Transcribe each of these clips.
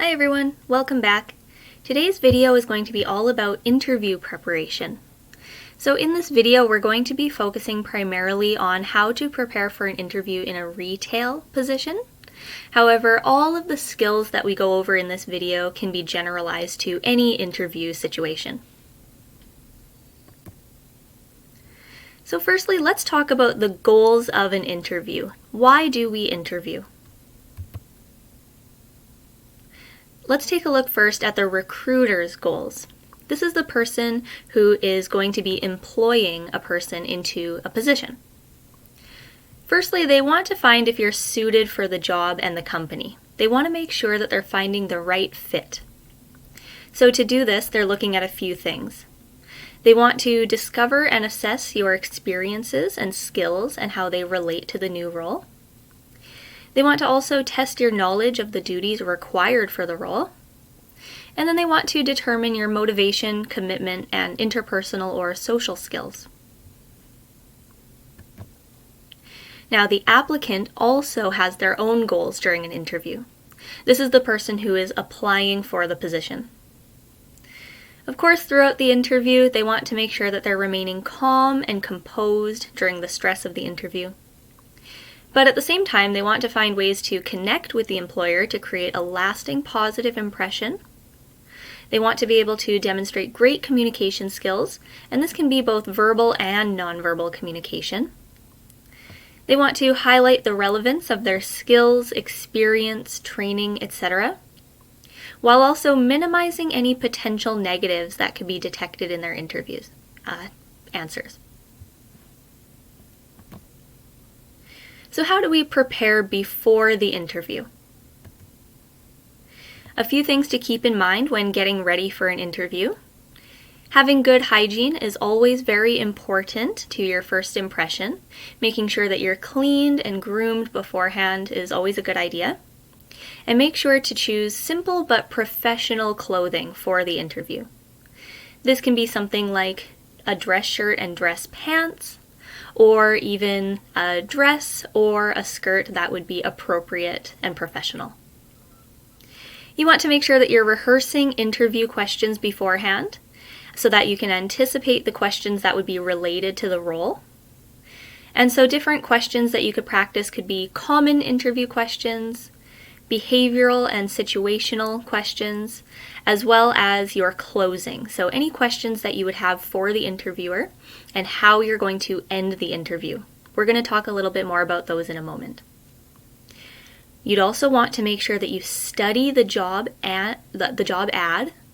Hi everyone, welcome back. Today's video is going to be all about interview preparation. So in this video, we're going to be focusing primarily on how to prepare for an interview in a retail position. However, all of the skills that we go over in this video can be generalized to any interview situation. So firstly, let's talk about the goals of an interview. Why do we interview? Let's take a look first at the recruiter's goals. This is the person who is going to be employing a person into a position. Firstly, they want to find if you're suited for the job and the company. They want to make sure that they're finding the right fit. So to do this, they're looking at a few things. They want to discover and assess your experiences and skills and how they relate to the new role. They want to also test your knowledge of the duties required for the role. And then they want to determine your motivation, commitment, and interpersonal or social skills. Now, the applicant also has their own goals during an interview. This is the person who is applying for the position. Of course, throughout the interview, they want to make sure that they're remaining calm and composed during the stress of the interview. But at the same time, they want to find ways to connect with the employer to create a lasting positive impression. They want to be able to demonstrate great communication skills, and this can be both verbal and nonverbal communication. They want to highlight the relevance of their skills, experience, training, etc., while also minimizing any potential negatives that could be detected in their answers. So how do we prepare before the interview? A few things to keep in mind when getting ready for an interview. Having good hygiene is always very important to your first impression. Making sure that you're cleaned and groomed beforehand is always a good idea. And make sure to choose simple but professional clothing for the interview. This can be something like a dress shirt and dress pants, or even a dress or a skirt that would be appropriate and professional. You want to make sure that you're rehearsing interview questions beforehand so that you can anticipate the questions that would be related to the role. And so different questions that you could practice could be common interview questions, behavioral and situational questions, as well as your closing. So any questions that you would have for the interviewer and how you're going to end the interview. We're going to talk a little bit more about those in a moment. You'd also want to make sure that you study the job ad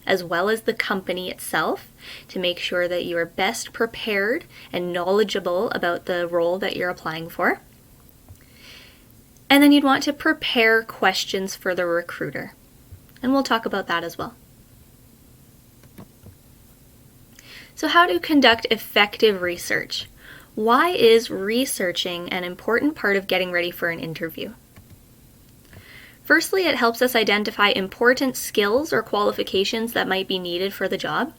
as well as the company itself to make sure that you are best prepared and knowledgeable about the role that you're applying for. And then you'd want to prepare questions for the recruiter. And we'll talk about that as well. So how to conduct effective research? Why is researching an important part of getting ready for an interview? Firstly, it helps us identify important skills or qualifications that might be needed for the job.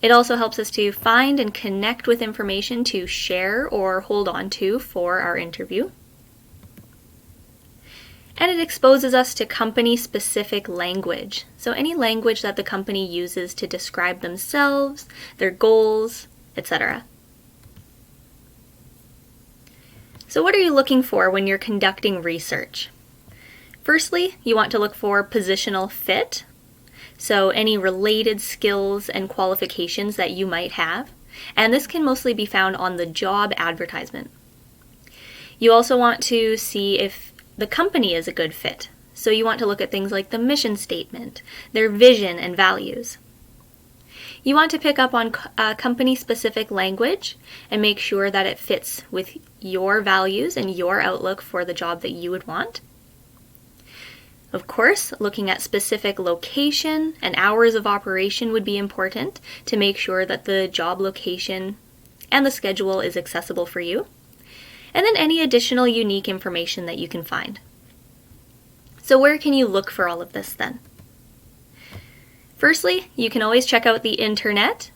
It also helps us to find and connect with information to share or hold on to for our interview. And it exposes us to company-specific language. So any language that the company uses to describe themselves, their goals, etc. So what are you looking for when you're conducting research? Firstly, you want to look for positional fit. So any related skills and qualifications that you might have. And this can mostly be found on the job advertisement. You also want to see if the company is a good fit. So you want to look at things like the mission statement, their vision and values. You want to pick up on company-specific language and make sure that it fits with your values and your outlook for the job that you would want. Of course, looking at specific location and hours of operation would be important to make sure that the job location and the schedule is accessible for you. And then any additional unique information that you can find. So where can you look for all of this then? Firstly, you can always check out the internet.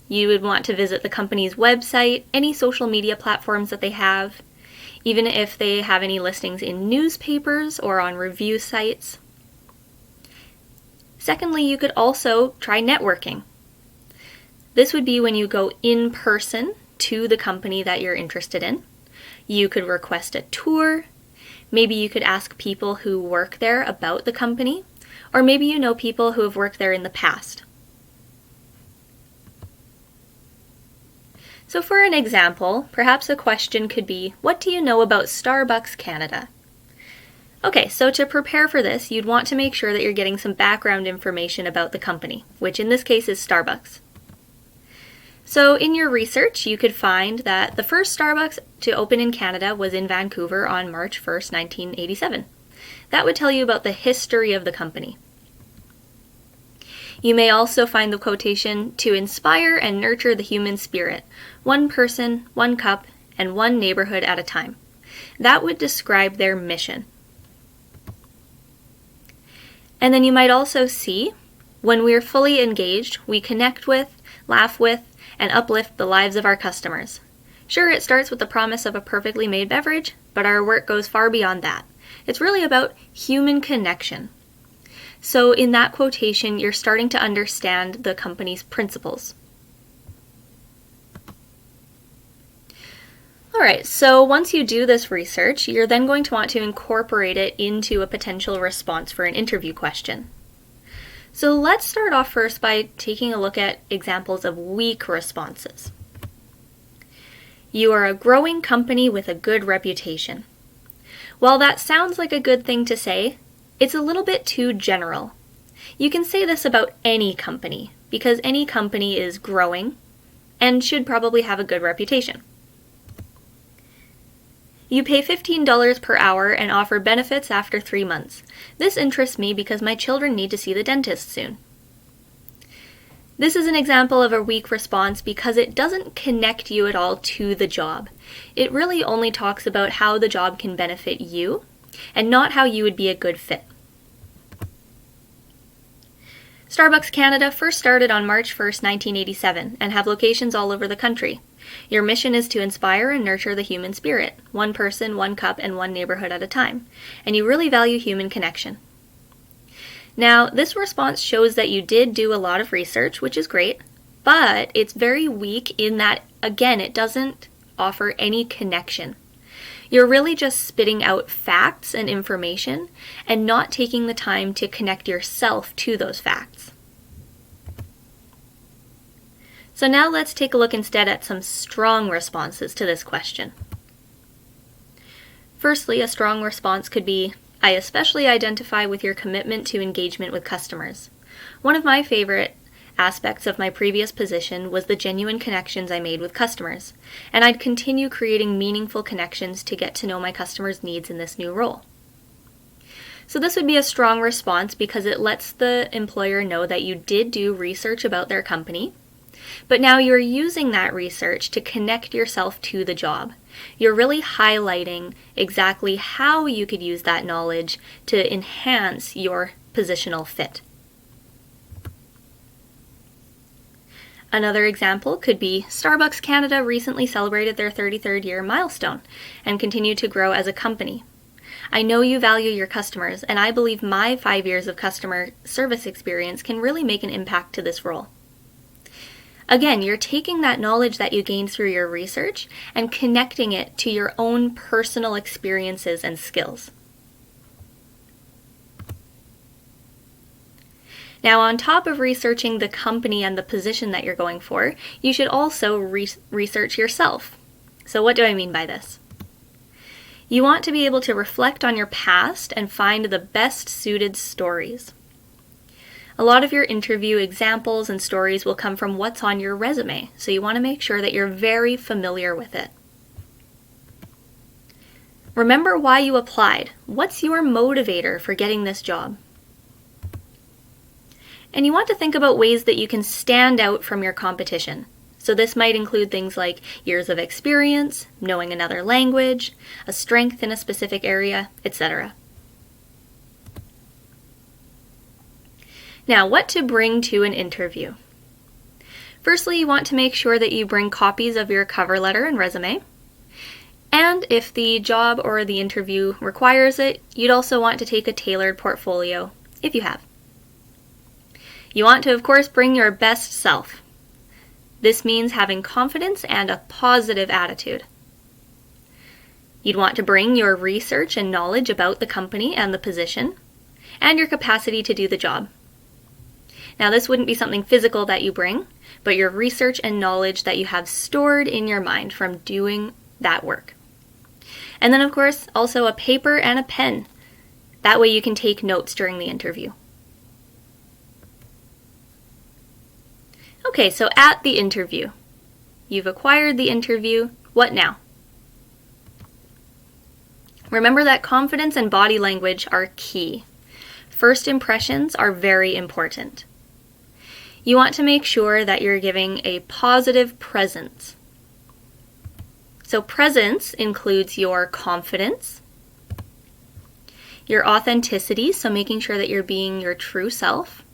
You would want to visit the company's website, any social media platforms that they have, even if they have any listings in newspapers or on review sites. Secondly, you could also try networking. This would be when you go in person to the company that you're interested in. You could request a tour. Maybe you could ask people who work there about the company, or maybe you know people who have worked there in the past. So for an example, perhaps a question could be, what do you know about Starbucks Canada? Okay, so to prepare for this, you'd want to make sure that you're getting some background information about the company, which in this case is Starbucks. So in your research, you could find that the first Starbucks to open in Canada was in Vancouver on March 1st, 1987. That would tell you about the history of the company. You may also find the quotation, to inspire and nurture the human spirit, one person, one cup, and one neighborhood at a time. That would describe their mission. And then you might also see, when we're fully engaged, we connect with, laugh with, and uplift the lives of our customers. Sure, it starts with the promise of a perfectly made beverage, but our work goes far beyond that. It's really about human connection. So in that quotation, you're starting to understand the company's principles. Alright, so once you do this research, you're then going to want to incorporate it into a potential response for an interview question. So let's start off first by taking a look at examples of weak responses. You are a growing company with a good reputation. While that sounds like a good thing to say, it's a little bit too general. You can say this about any company, because any company is growing and should probably have a good reputation. You pay $15 per hour and offer benefits after 3 months. This interests me because my children need to see the dentist soon. This is an example of a weak response because it doesn't connect you at all to the job. It really only talks about how the job can benefit you and not how you would be a good fit. Starbucks Canada first started on March 1st, 1987 and have locations all over the country. Your mission is to inspire and nurture the human spirit, one person, one cup, and one neighborhood at a time, and you really value human connection. Now, this response shows that you did do a lot of research, which is great, but it's very weak in that, again, it doesn't offer any connection. You're really just spitting out facts and information and not taking the time to connect yourself to those facts. So now let's take a look instead at some strong responses to this question. Firstly, a strong response could be, I especially identify with your commitment to engagement with customers. One of my favorite aspects of my previous position was the genuine connections I made with customers, and I'd continue creating meaningful connections to get to know my customers' needs in this new role. So this would be a strong response because it lets the employer know that you did do research about their company, but now you're using that research to connect yourself to the job. You're really highlighting exactly how you could use that knowledge to enhance your positional fit. Another example could be Starbucks Canada recently celebrated their 33rd year milestone and continue to grow as a company. I know you value your customers, and I believe my 5 years of customer service experience can really make an impact to this role. Again, you're taking that knowledge that you gained through your research and connecting it to your own personal experiences and skills. Now, on top of researching the company and the position that you're going for, you should also research yourself. So what do I mean by this? You want to be able to reflect on your past and find the best suited stories. A lot of your interview examples and stories will come from what's on your resume, so you want to make sure that you're very familiar with it. Remember why you applied. What's your motivator for getting this job? And you want to think about ways that you can stand out from your competition. So this might include things like years of experience, knowing another language, a strength in a specific area, etc. Now, what to bring to an interview? Firstly, you want to make sure that you bring copies of your cover letter and resume. And if the job or the interview requires it, you'd also want to take a tailored portfolio if you have. You want to, of course, bring your best self. This means having confidence and a positive attitude. You'd want to bring your research and knowledge about the company and the position, and your capacity to do the job. Now, this wouldn't be something physical that you bring, but your research and knowledge that you have stored in your mind from doing that work. And then, of course, also a paper and a pen. That way you can take notes during the interview. Okay, so at the interview, you've acquired the interview. What now? Remember that confidence and body language are key. First impressions are very important. You want to make sure that you're giving a positive presence. So presence includes your confidence, your authenticity, so making sure that you're being your true self.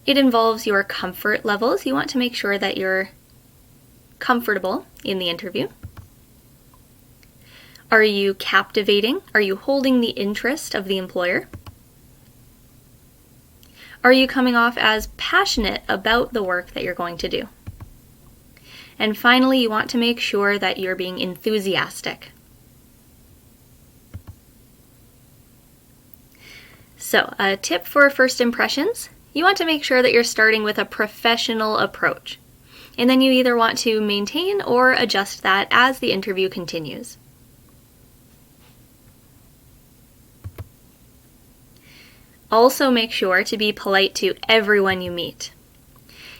It involves your comfort levels. You want to make sure that you're comfortable in the interview. Are you captivating? Are you holding the interest of the employer? Are you coming off as passionate about the work that you're going to do? And finally, you want to make sure that you're being enthusiastic. So, a tip for first impressions, you want to make sure that you're starting with a professional approach. And then you either want to maintain or adjust that as the interview continues. Also make sure to be polite to everyone you meet.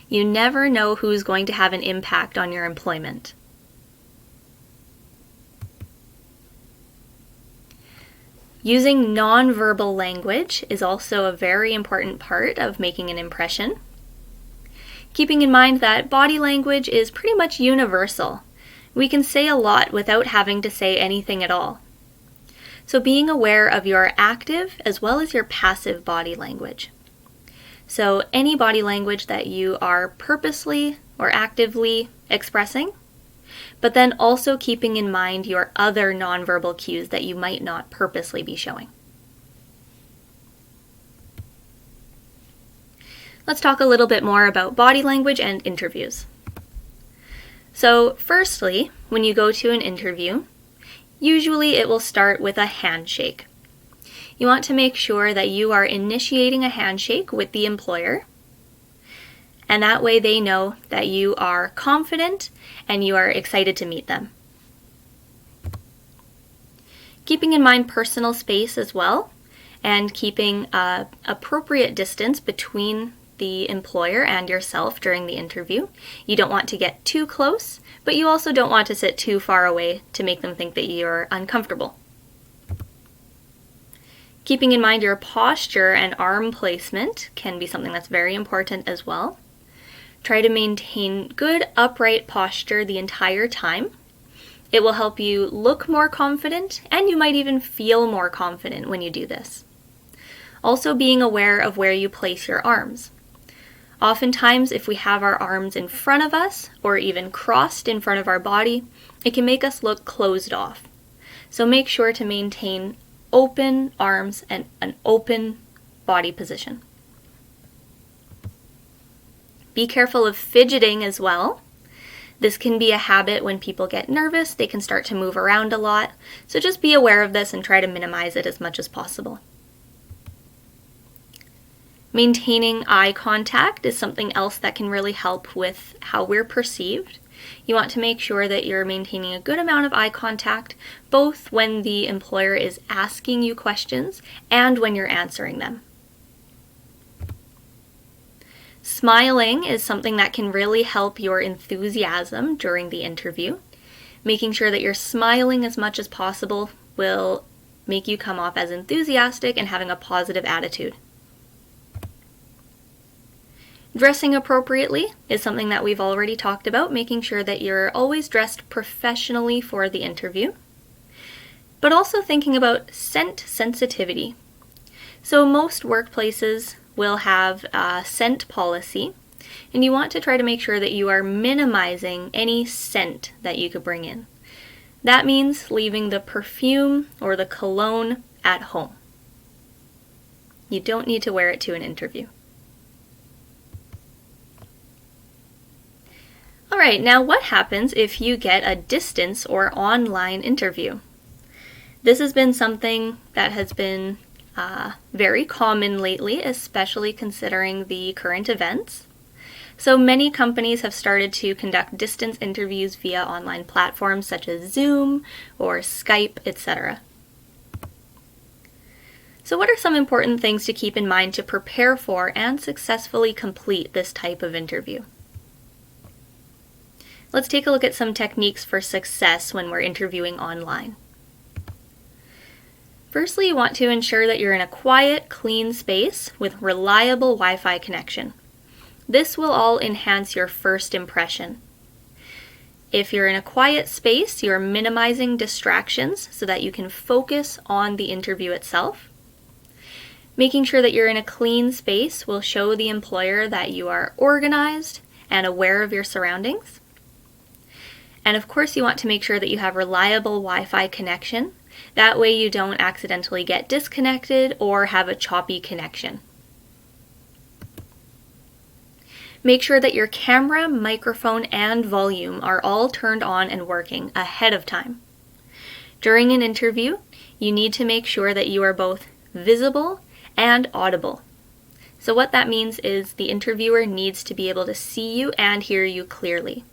You never know who's going to have an impact on your employment. Using nonverbal language is also a very important part of making an impression. Keeping in mind that body language is pretty much universal. We can say a lot without having to say anything at all. So being aware of your active as well as your passive body language. So any body language that you are purposely or actively expressing, but then also keeping in mind your other nonverbal cues that you might not purposely be showing. Let's talk a little bit more about body language and interviews. So firstly, when you go to an interview, usually it will start with a handshake. You want to make sure that you are initiating a handshake with the employer, and that way they know that you are confident and you are excited to meet them. Keeping in mind personal space as well, and keeping an appropriate distance between the employer and yourself during the interview. You don't want to get too close, but you also don't want to sit too far away to make them think that you're uncomfortable. Keeping in mind your posture and arm placement can be something that's very important as well. Try to maintain good upright posture the entire time. It will help you look more confident, and you might even feel more confident when you do this. Also being aware of where you place your arms. Oftentimes, if we have our arms in front of us or even crossed in front of our body, it can make us look closed off. So make sure to maintain open arms and an open body position. Be careful of fidgeting as well. This can be a habit when people get nervous. They can start to move around a lot. So just be aware of this and try to minimize it as much as possible. Maintaining eye contact is something else that can really help with how we're perceived. You want to make sure that you're maintaining a good amount of eye contact, both when the employer is asking you questions and when you're answering them. Smiling is something that can really help your enthusiasm during the interview. Making sure that you're smiling as much as possible will make you come off as enthusiastic and having a positive attitude. Dressing appropriately is something that we've already talked about, making sure that you're always dressed professionally for the interview, but also thinking about scent sensitivity. So most workplaces will have a scent policy, and you want to try to make sure that you are minimizing any scent that you could bring in. That means leaving the perfume or the cologne at home. You don't need to wear it to an interview. All right, now what happens if you get a distance or online interview? This has been something that has been very common lately, especially considering the current events. So many companies have started to conduct distance interviews via online platforms such as Zoom or Skype, etc. So what are some important things to keep in mind to prepare for and successfully complete this type of interview? Let's take a look at some techniques for success when we're interviewing online. Firstly, you want to ensure that you're in a quiet, clean space with reliable Wi-Fi connection. This will all enhance your first impression. If you're in a quiet space, you're minimizing distractions so that you can focus on the interview itself. Making sure that you're in a clean space will show the employer that you are organized and aware of your surroundings. And of course, you want to make sure that you have reliable Wi-Fi connection. That way you don't accidentally get disconnected or have a choppy connection. Make sure that your camera, microphone, and volume are all turned on and working ahead of time. During an interview, you need to make sure that you are both visible and audible. So what that means is the interviewer needs to be able to see you and hear you clearly.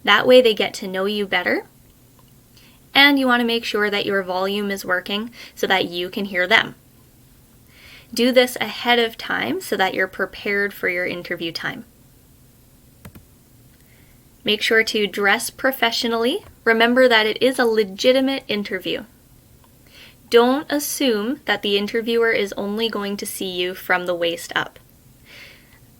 That way they get to know you better, and you want to make sure that your volume is working so that you can hear them. Do this ahead of time so that you're prepared for your interview time. Make sure to dress professionally. Remember that it is a legitimate interview. Don't assume that the interviewer is only going to see you from the waist up.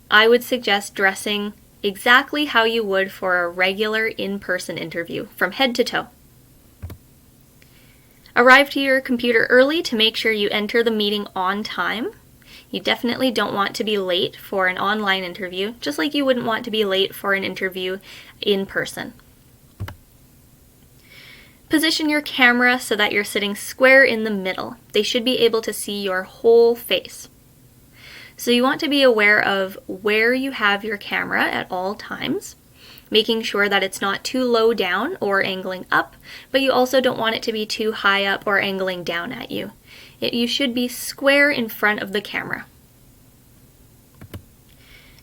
I would suggest dressing exactly how you would for a regular in-person interview, from head to toe. Arrive to your computer early to make sure you enter the meeting on time. You definitely don't want to be late for an online interview, just like you wouldn't want to be late for an interview in person. Position your camera so that you're sitting square in the middle. They should be able to see your whole face. So you want to be aware of where you have your camera at all times, making sure that it's not too low down or angling up, but you also don't want it to be too high up or angling down at you. You should be square in front of the camera.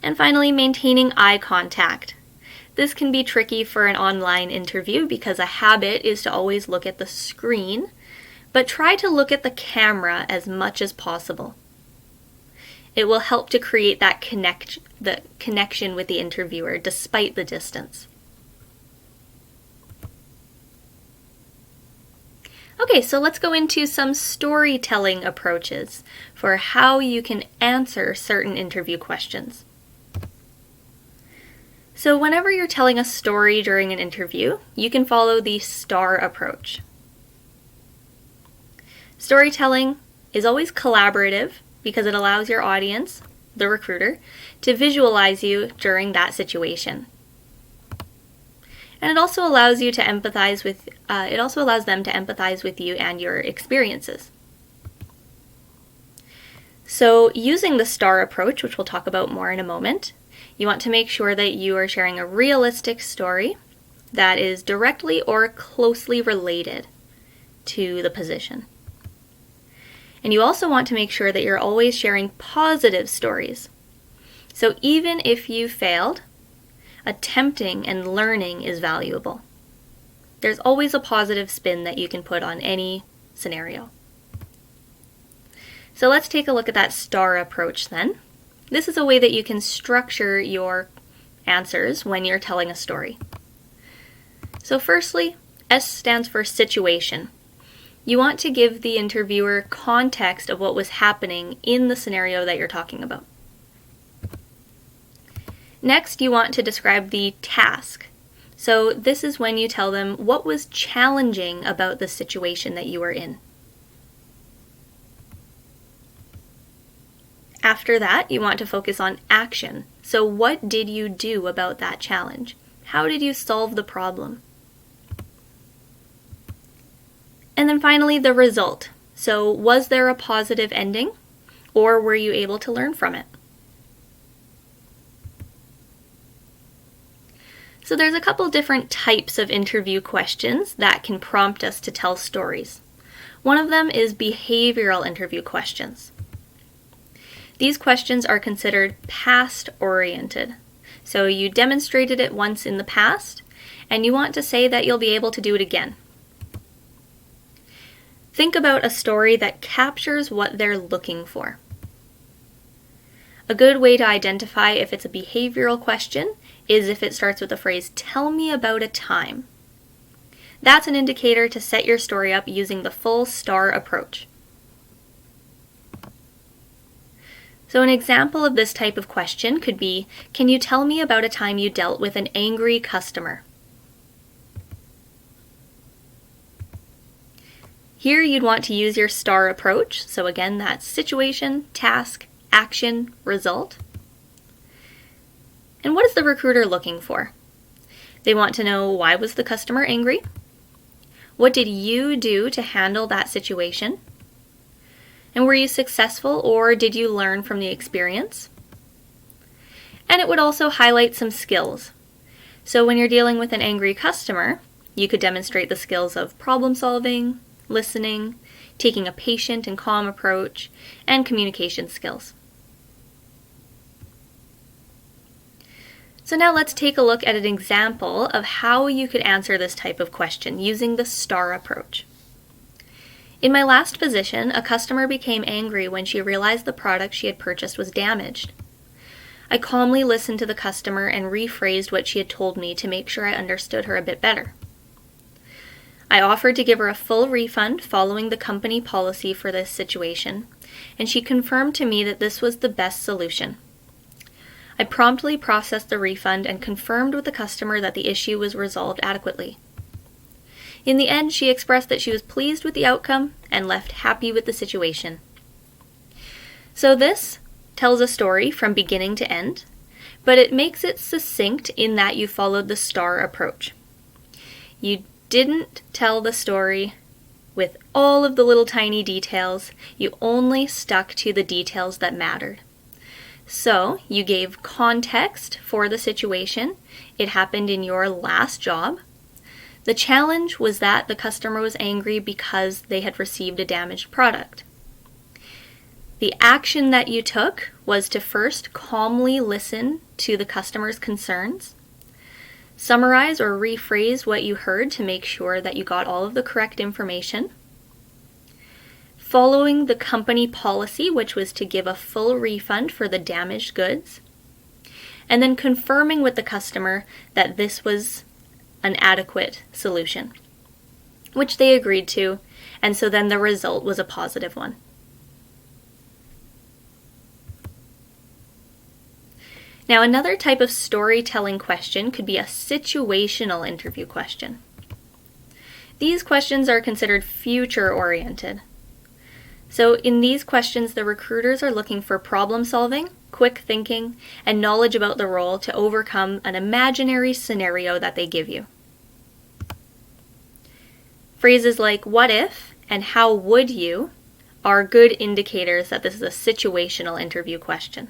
And finally, maintaining eye contact. This can be tricky for an online interview because a habit is to always look at the screen, but try to look at the camera as much as possible. It will help to create that connection with the interviewer despite the distance. Okay, so let's go into some storytelling approaches for how you can answer certain interview questions. So whenever you're telling a story during an interview, you can follow the STAR approach. Storytelling is always collaborative because it allows your audience, the recruiter, to visualize you during that situation. And it also allows you to empathize with, them to empathize with you and your experiences. So using the STAR approach, which we'll talk about more in a moment, you want to make sure that you are sharing a realistic story that is directly or closely related to the position. And you also want to make sure that you're always sharing positive stories. So even if you failed, attempting and learning is valuable. There's always a positive spin that you can put on any scenario. So let's take a look at that STAR approach then. This is a way that you can structure your answers when you're telling a story. So firstly, S stands for situation. You want to give the interviewer context of what was happening in the scenario that you're talking about. Next, you want to describe the task. So this is when you tell them what was challenging about the situation that you were in. After that, you want to focus on action. So what did you do about that challenge? How did you solve the problem? And then finally, the result. So was there a positive ending, or were you able to learn from it? So there's a couple different types of interview questions that can prompt us to tell stories. One of them is behavioral interview questions. These questions are considered past-oriented. So you demonstrated it once in the past, and you want to say that you'll be able to do it again. Think about a story that captures what they're looking for. A good way to identify if it's a behavioral question is if it starts with the phrase, "Tell me about a time." That's an indicator to set your story up using the full STAR approach. So an example of this type of question could be, "Can you tell me about a time you dealt with an angry customer?" Here you'd want to use your STAR approach. So again, that's situation, task, action, result. And what is the recruiter looking for? They want to know, why was the customer angry? What did you do to handle that situation? And were you successful, or did you learn from the experience? And it would also highlight some skills. So when you're dealing with an angry customer, you could demonstrate the skills of problem solving, listening, taking a patient and calm approach, and communication skills. So now let's take a look at an example of how you could answer this type of question using the STAR approach. In my last position, a customer became angry when she realized the product she had purchased was damaged. I calmly listened to the customer and rephrased what she had told me to make sure I understood her a bit better. I offered to give her a full refund following the company policy for this situation, and she confirmed to me that this was the best solution. I promptly processed the refund and confirmed with the customer that the issue was resolved adequately. In the end, she expressed that she was pleased with the outcome and left happy with the situation. So this tells a story from beginning to end, but it makes it succinct in that you followed the STAR approach. You didn't tell the story with all of the little tiny details. You only stuck to the details that mattered. So you gave context for the situation. It happened in your last job. The challenge was that the customer was angry because they had received a damaged product. The action that you took was to first calmly listen to the customer's concerns, summarize or rephrase what you heard to make sure that you got all of the correct information, following the company policy, which was to give a full refund for the damaged goods, and then confirming with the customer that this was an adequate solution, which they agreed to, and so then the result was a positive one. Now, another type of storytelling question could be a situational interview question. These questions are considered future-oriented. So in these questions, the recruiters are looking for problem solving, quick thinking, and knowledge about the role to overcome an imaginary scenario that they give you. Phrases like "what if" and "how would you" are good indicators that this is a situational interview question.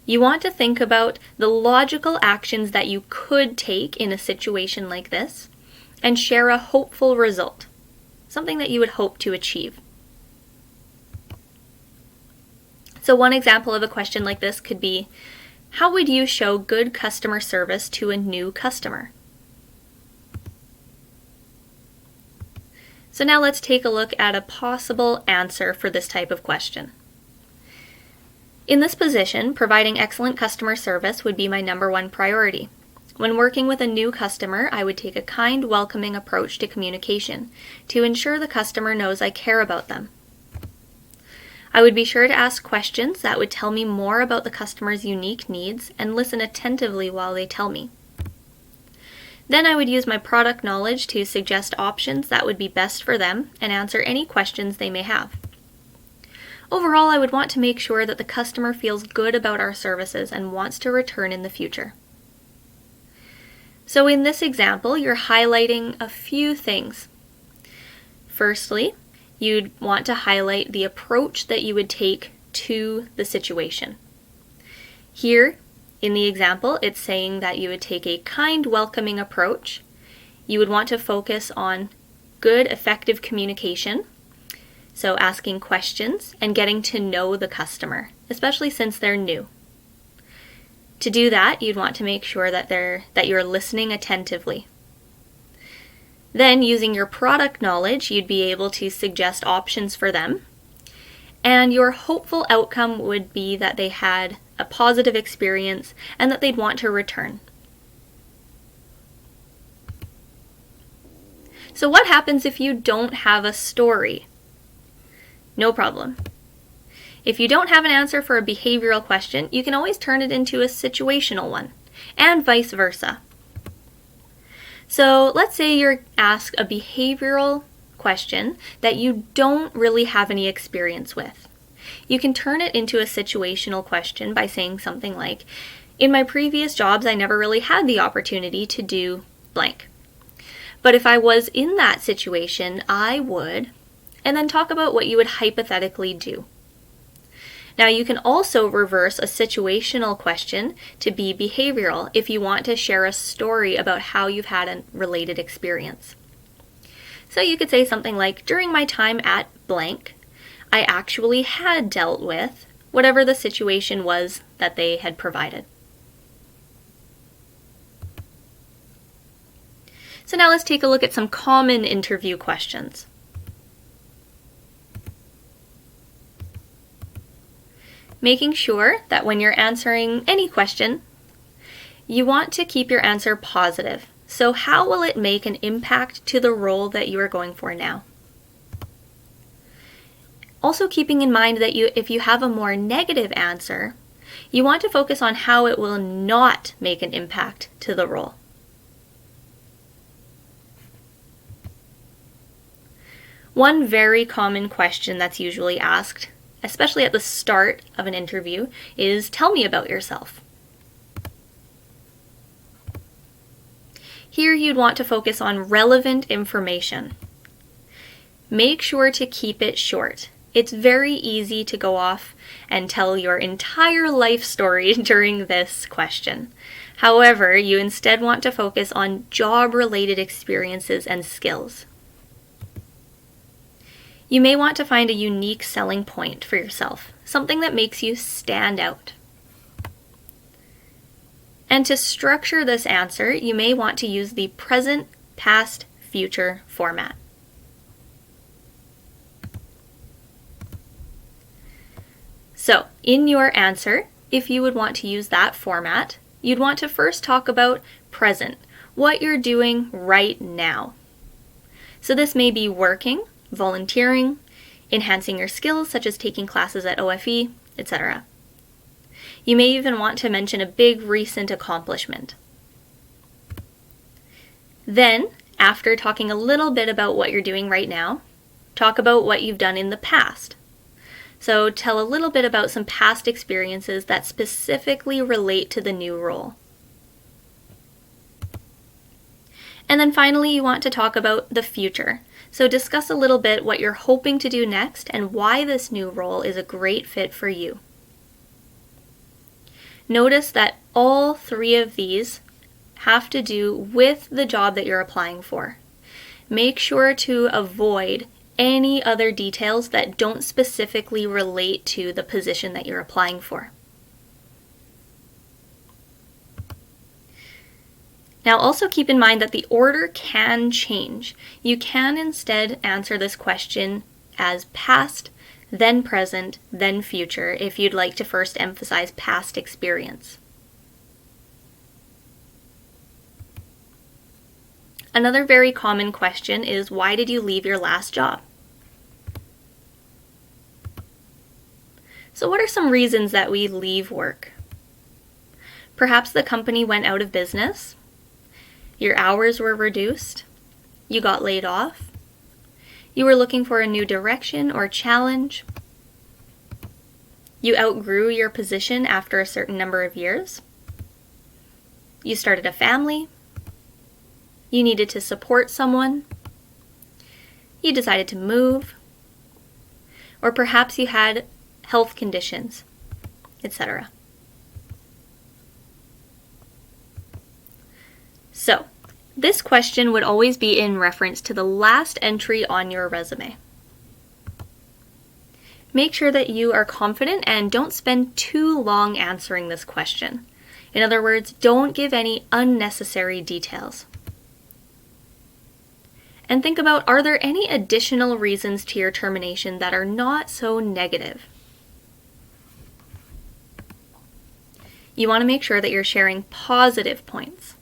You want to think about the logical actions that you could take in a situation like this and share a hopeful result, something that you would hope to achieve. So one example of a question like this could be, how would you show good customer service to a new customer? So now let's take a look at a possible answer for this type of question. In this position, providing excellent customer service would be my number one priority. When working with a new customer, I would take a kind, welcoming approach to communication to ensure the customer knows I care about them. I would be sure to ask questions that would tell me more about the customer's unique needs and listen attentively while they tell me. Then I would use my product knowledge to suggest options that would be best for them and answer any questions they may have. Overall, I would want to make sure that the customer feels good about our services and wants to return in the future. So in this example, you're highlighting a few things. Firstly, you'd want to highlight the approach that you would take to the situation. Here, In the example, it's saying that you would take a kind, welcoming approach. You would want to focus on good, effective communication, so asking questions and getting to know the customer, especially since they're new. To do that, you'd want to make sure that you're listening attentively. Then, using your product knowledge, you'd be able to suggest options for them. And your hopeful outcome would be that they had a positive experience and that they'd want to return. So what happens if you don't have a story? No problem. If you don't have an answer for a behavioral question, you can always turn it into a situational one, and vice versa. So let's say you're asked a behavioral question that you don't really have any experience with. You can turn it into a situational question by saying something like, in my previous jobs, I never really had the opportunity to do blank. But if I was in that situation, I would, and then talk about what you would hypothetically do. Now, you can also reverse a situational question to be behavioral if you want to share a story about how you've had a related experience. So you could say something like, during my time at blank, I actually had dealt with whatever the situation was that they had provided. So now let's take a look at some common interview questions. Making sure that when you're answering any question, you want to keep your answer positive. So how will it make an impact to the role that you are going for now? Also keeping in mind that if you have a more negative answer, you want to focus on how it will not make an impact to the role. One very common question that's usually asked, especially at the start of an interview, is tell me about yourself. Here you'd want to focus on relevant information. Make sure to keep it short. It's very easy to go off and tell your entire life story during this question. However, you instead want to focus on job-related experiences and skills. You may want to find a unique selling point for yourself, something that makes you stand out. And to structure this answer, you may want to use the present, past, future format. So, in your answer, if you would want to use that format, you'd want to first talk about present, what you're doing right now. So this may be working, volunteering, enhancing your skills such as taking classes at OFE, etc. You may even want to mention a big recent accomplishment. Then, after talking a little bit about what you're doing right now, talk about what you've done in the past. So tell a little bit about some past experiences that specifically relate to the new role. And then finally, you want to talk about the future. So discuss a little bit what you're hoping to do next and why this new role is a great fit for you. Notice that all three of these have to do with the job that you're applying for. Make sure to avoid any other details that don't specifically relate to the position that you're applying for. Now also keep in mind that the order can change. You can instead answer this question as past, then present, then future if you'd like to first emphasize past experience. Another very common question is, why did you leave your last job? So what are some reasons that we leave work? Perhaps the company went out of business, your hours were reduced, you got laid off, you were looking for a new direction or challenge, you outgrew your position after a certain number of years, you started a family, you needed to support someone, you decided to move, or perhaps you had health conditions, etc. So, this question would always be in reference to the last entry on your resume. Make sure that you are confident and don't spend too long answering this question. In other words, don't give any unnecessary details. And think about, are there any additional reasons to your termination that are not so negative? You want to make sure that you're sharing positive points.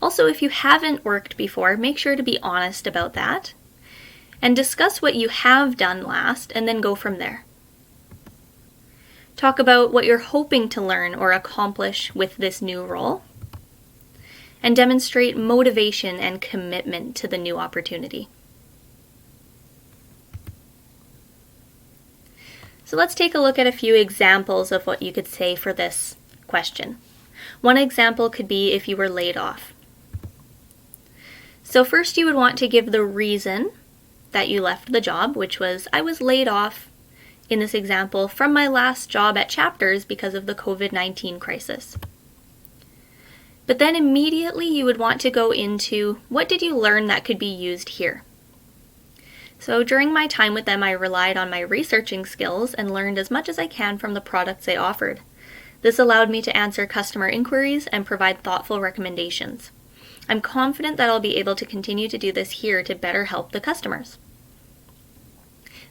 Also, if you haven't worked before, make sure to be honest about that and discuss what you have done last and then go from there. Talk about what you're hoping to learn or accomplish with this new role and demonstrate motivation and commitment to the new opportunity. So let's take a look at a few examples of what you could say for this question. One example could be if you were laid off. So first you would want to give the reason that you left the job, which was, I was laid off, in this example, from my last job at Chapters because of the COVID-19 crisis. But then immediately you would want to go into, what did you learn that could be used here? So during my time with them, I relied on my researching skills and learned as much as I can from the products they offered. This allowed me to answer customer inquiries and provide thoughtful recommendations. I'm confident that I'll be able to continue to do this here to better help the customers.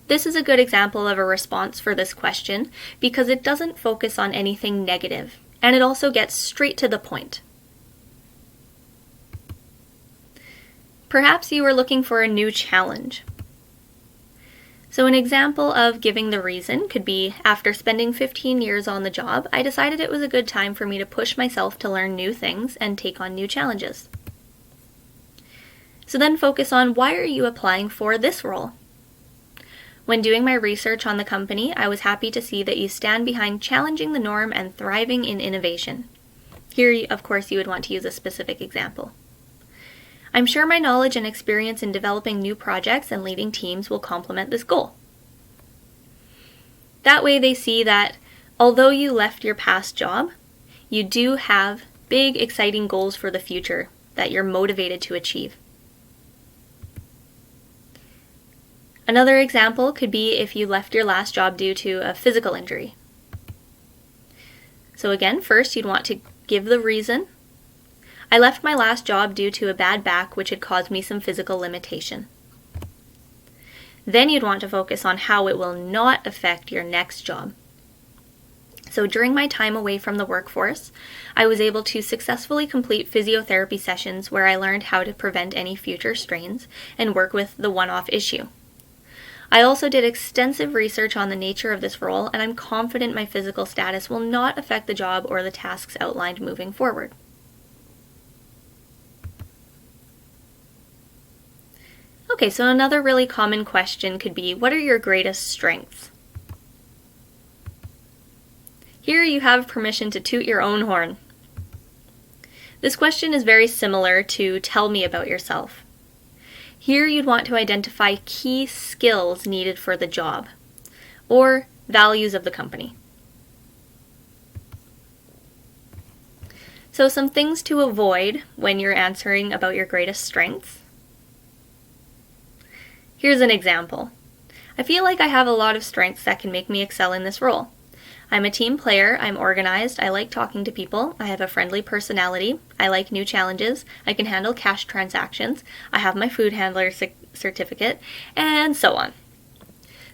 This is a good example of a response for this question because it doesn't focus on anything negative, and it also gets straight to the point. Perhaps you were looking for a new challenge. So an example of giving the reason could be, after spending 15 years on the job, I decided it was a good time for me to push myself to learn new things and take on new challenges. So then focus on, why are you applying for this role? When doing my research on the company, I was happy to see that you stand behind challenging the norm and thriving in innovation. Here, of course, you would want to use a specific example. I'm sure my knowledge and experience in developing new projects and leading teams will complement this goal. That way they see that although you left your past job, you do have big, exciting goals for the future that you're motivated to achieve. Another example could be if you left your last job due to a physical injury. So again, first you'd want to give the reason. I left my last job due to a bad back which had caused me some physical limitation. Then you'd want to focus on how it will not affect your next job. So during my time away from the workforce, I was able to successfully complete physiotherapy sessions where I learned how to prevent any future strains and work with the one-off issue. I also did extensive research on the nature of this role, and I'm confident my physical status will not affect the job or the tasks outlined moving forward. Okay, so another really common question could be, what are your greatest strengths? Here you have permission to toot your own horn. This question is very similar to tell me about yourself. Here you'd want to identify key skills needed for the job, or values of the company. So some things to avoid when you're answering about your greatest strengths. Here's an example. I feel like I have a lot of strengths that can make me excel in this role. I'm a team player, I'm organized, I like talking to people, I have a friendly personality, I like new challenges, I can handle cash transactions, I have my food handler certificate, and so on.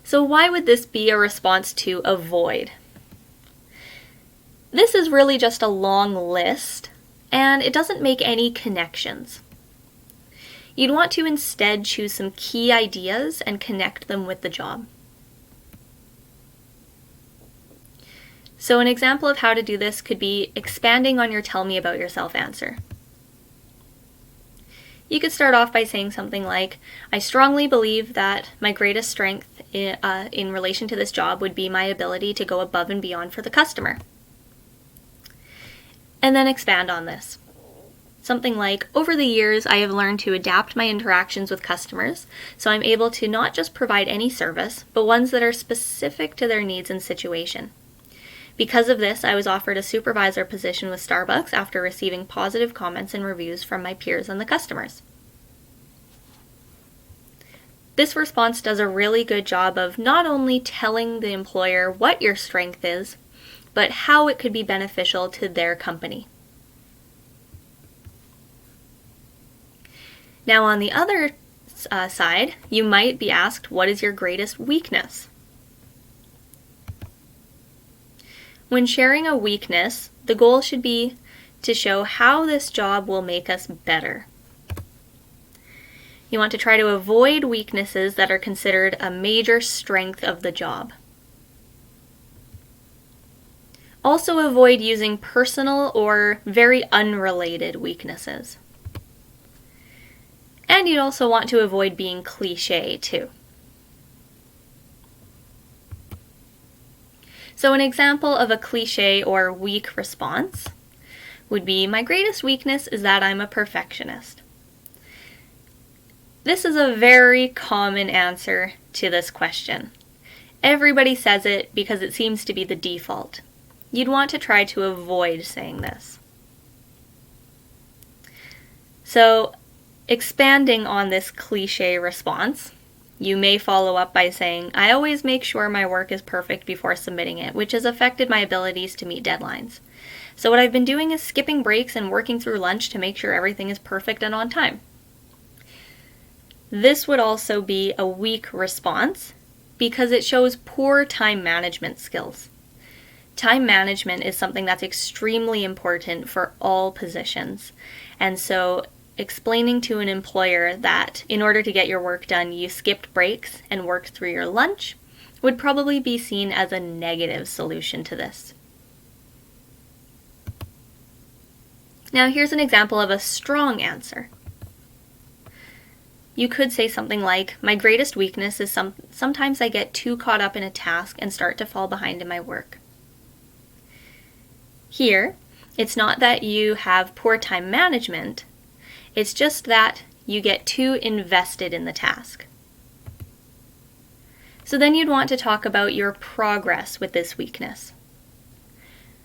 So why would this be a response to avoid? This is really just a long list, and it doesn't make any connections. You'd want to instead choose some key ideas and connect them with the job. So an example of how to do this could be expanding on your tell me about yourself answer. You could start off by saying something like, I strongly believe that my greatest strength in relation to this job would be my ability to go above and beyond for the customer. And then expand on this. Something like, over the years, I have learned to adapt my interactions with customers, so I'm able to not just provide any service, but ones that are specific to their needs and situation. Because of this, I was offered a supervisor position with Starbucks after receiving positive comments and reviews from my peers and the customers. This response does a really good job of not only telling the employer what your strength is, but how it could be beneficial to their company. Now, on the other side, you might be asked, what is your greatest weakness? When sharing a weakness, the goal should be to show how this job will make us better. You want to try to avoid weaknesses that are considered a major strength of the job. Also avoid using personal or very unrelated weaknesses. And you'd also want to avoid being cliché too. So an example of a cliché or weak response would be, my greatest weakness is that I'm a perfectionist. This is a very common answer to this question. Everybody says it because it seems to be the default. You'd want to try to avoid saying this. So, expanding on this cliché response, you may follow up by saying, I always make sure my work is perfect before submitting it, which has affected my abilities to meet deadlines. So what I've been doing is skipping breaks and working through lunch to make sure everything is perfect and on time. This would also be a weak response because it shows poor time management skills. Time management is something that's extremely important for all positions. And so explaining to an employer that in order to get your work done, you skipped breaks and worked through your lunch would probably be seen as a negative solution to this. Now here's an example of a strong answer. You could say something like, my greatest weakness is sometimes I get too caught up in a task and start to fall behind in my work. Here, it's not that you have poor time management, it's just that you get too invested in the task. So then you'd want to talk about your progress with this weakness.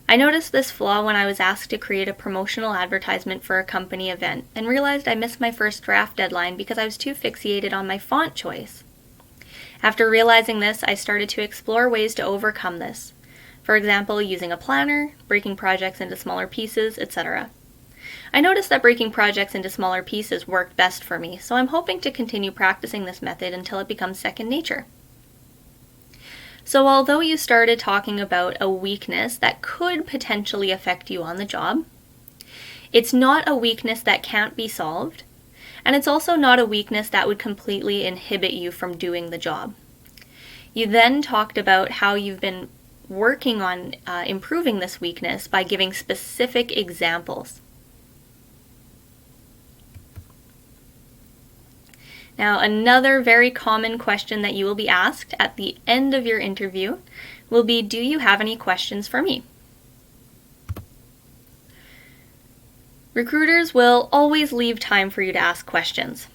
I noticed this flaw when I was asked to create a promotional advertisement for a company event and realized I missed my first draft deadline because I was too fixated on my font choice. After realizing this, I started to explore ways to overcome this. For example, using a planner, breaking projects into smaller pieces, etc. I noticed that breaking projects into smaller pieces worked best for me, so I'm hoping to continue practicing this method until it becomes second nature. So although you started talking about a weakness that could potentially affect you on the job, it's not a weakness that can't be solved, and it's also not a weakness that would completely inhibit you from doing the job. You then talked about how you've been working on improving this weakness by giving specific examples. Now, another very common question that you will be asked at the end of your interview will be, do you have any questions for me? Recruiters will always leave time for you to ask questions.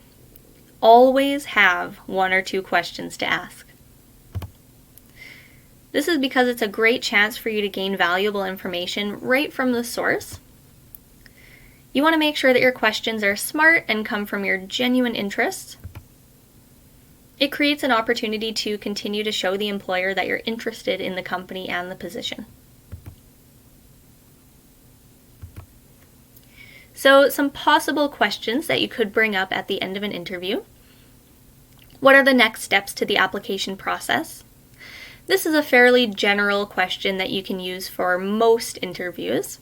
Always have 1 or 2 questions to ask. This is because it's a great chance for you to gain valuable information right from the source. You want to make sure that your questions are smart and come from your genuine interests. It creates an opportunity to continue to show the employer that you're interested in the company and the position. So, some possible questions that you could bring up at the end of an interview. What are the next steps to the application process? This is a fairly general question that you can use for most interviews.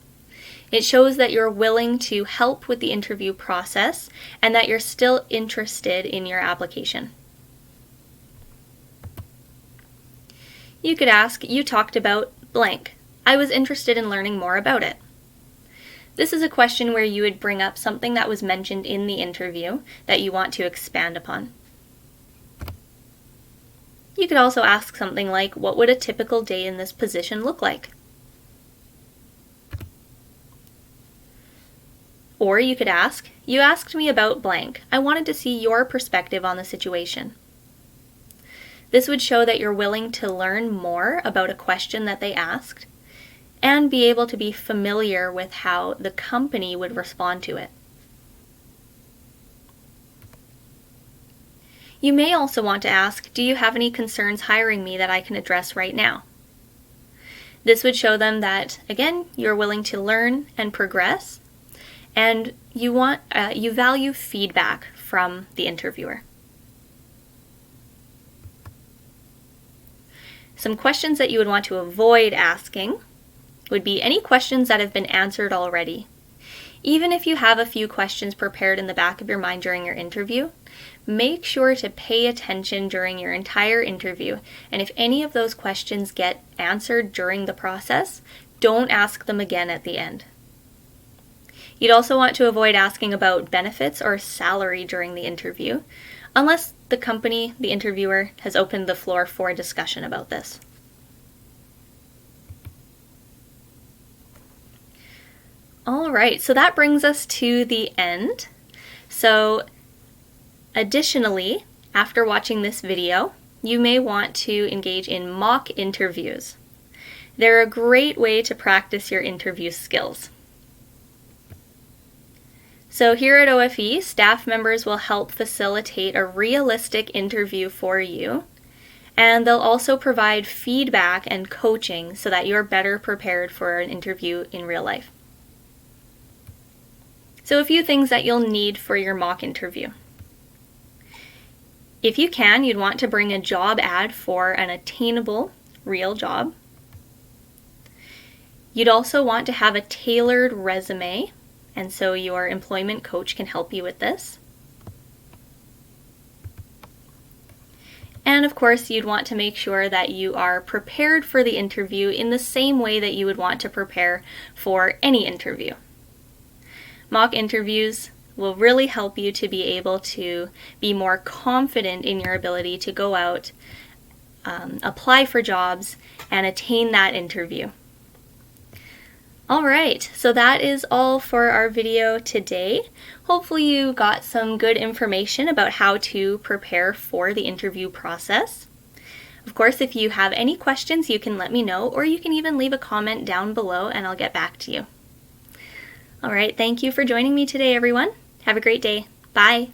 It shows that you're willing to help with the interview process and that you're still interested in your application. You could ask, you talked about blank. I was interested in learning more about it. This is a question where you would bring up something that was mentioned in the interview that you want to expand upon. You could also ask something like, what would a typical day in this position look like? Or you could ask, you asked me about blank. I wanted to see your perspective on the situation. This would show that you're willing to learn more about a question that they asked, and be able to be familiar with how the company would respond to it. You may also want to ask, do you have any concerns hiring me that I can address right now? This would show them that, again, you're willing to learn and progress, and you value feedback from the interviewer. Some questions that you would want to avoid asking would be any questions that have been answered already. Even if you have a few questions prepared in the back of your mind during your interview, make sure to pay attention during your entire interview, and if any of those questions get answered during the process, don't ask them again at the end. You'd also want to avoid asking about benefits or salary during the interview, unless the company, the interviewer, has opened the floor for a discussion about this. All right, so that brings us to the end. So additionally, after watching this video, you may want to engage in mock interviews. They're a great way to practice your interview skills. So here at OFE, staff members will help facilitate a realistic interview for you, and they'll also provide feedback and coaching so that you're better prepared for an interview in real life. So a few things that you'll need for your mock interview. If you can, you'd want to bring a job ad for an attainable, real job. You'd also want to have a tailored resume, and so your employment coach can help you with this. And of course, you'd want to make sure that you are prepared for the interview in the same way that you would want to prepare for any interview. Mock interviews will really help you to be able to be more confident in your ability to go out, apply for jobs, and attain that interview. All right, so that is all for our video today. Hopefully you got some good information about how to prepare for the interview process. Of course, if you have any questions, you can let me know, or you can even leave a comment down below and I'll get back to you. All right, thank you for joining me today, everyone. Have a great day. Bye.